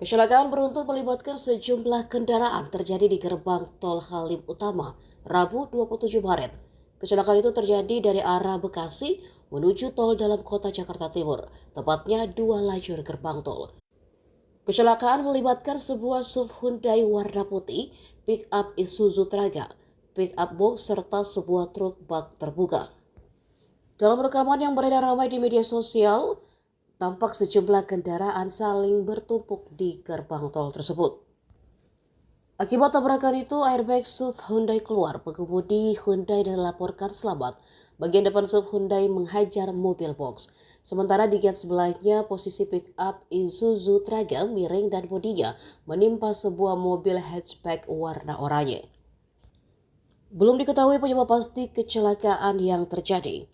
Kecelakaan beruntun melibatkan sejumlah kendaraan terjadi di gerbang tol Halim Utama, Rabu 27 Maret. Kecelakaan itu terjadi dari arah Bekasi menuju tol dalam kota Jakarta Timur, tepatnya dua lajur gerbang tol. Kecelakaan melibatkan sebuah SUV Hyundai warna putih, pick-up Isuzu Traga, pick-up box serta sebuah truk bak terbuka. Dalam rekaman yang beredar ramai di media sosial, tampak sejumlah kendaraan saling bertumpuk di gerbang tol tersebut. Akibat tabrakan itu, airbag SUV Hyundai keluar. Pengemudi Hyundai dilaporkan selamat. Bagian depan SUV Hyundai menghajar mobil box. Sementara di gate sebelahnya, posisi pick-up Isuzu Traga miring dan bodinya menimpa sebuah mobil hatchback warna oranye. Belum diketahui penyebab pasti kecelakaan yang terjadi.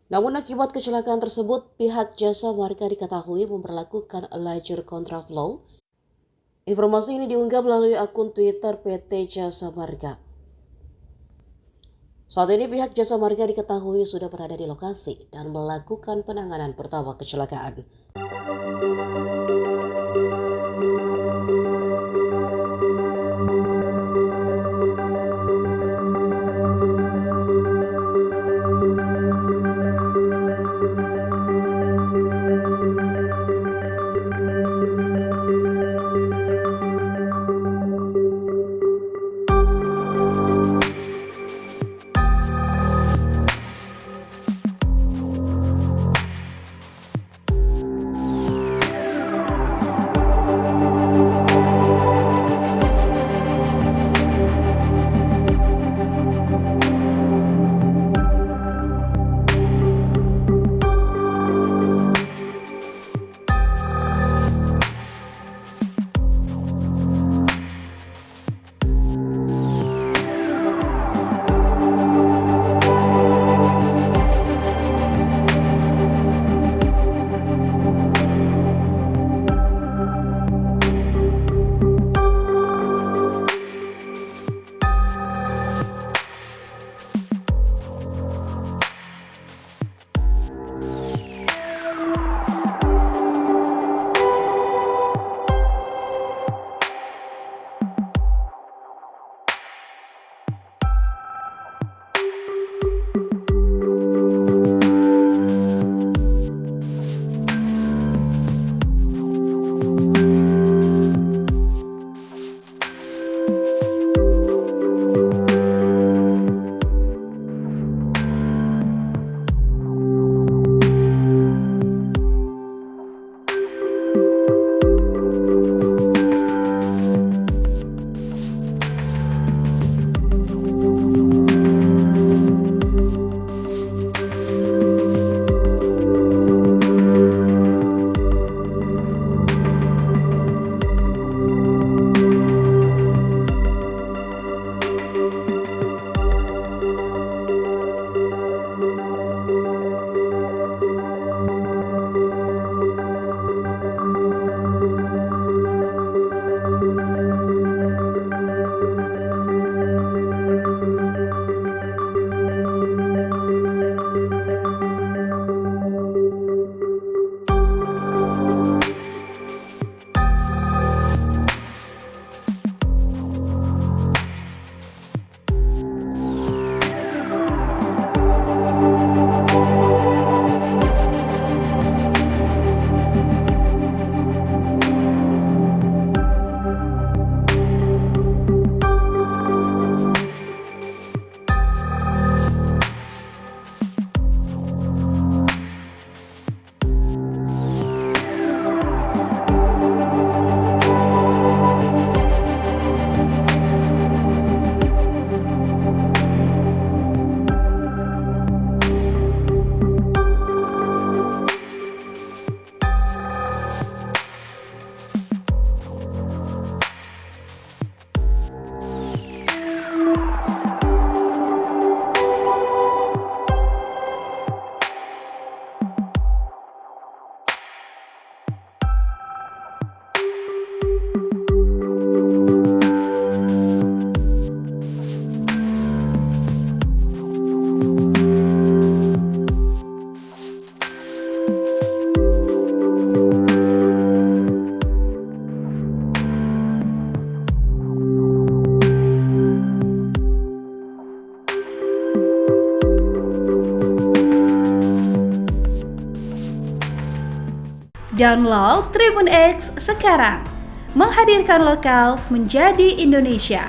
Namun akibat kecelakaan tersebut, pihak jasa marga diketahui memperlakukan lajur kontraflow. Informasi ini diunggah melalui akun Twitter PT Jasa Marga. Saat ini pihak Jasa Marga diketahui sudah berada di lokasi dan melakukan penanganan pertama kecelakaan. Download Tribun X sekarang. Menghadirkan lokal menjadi Indonesia.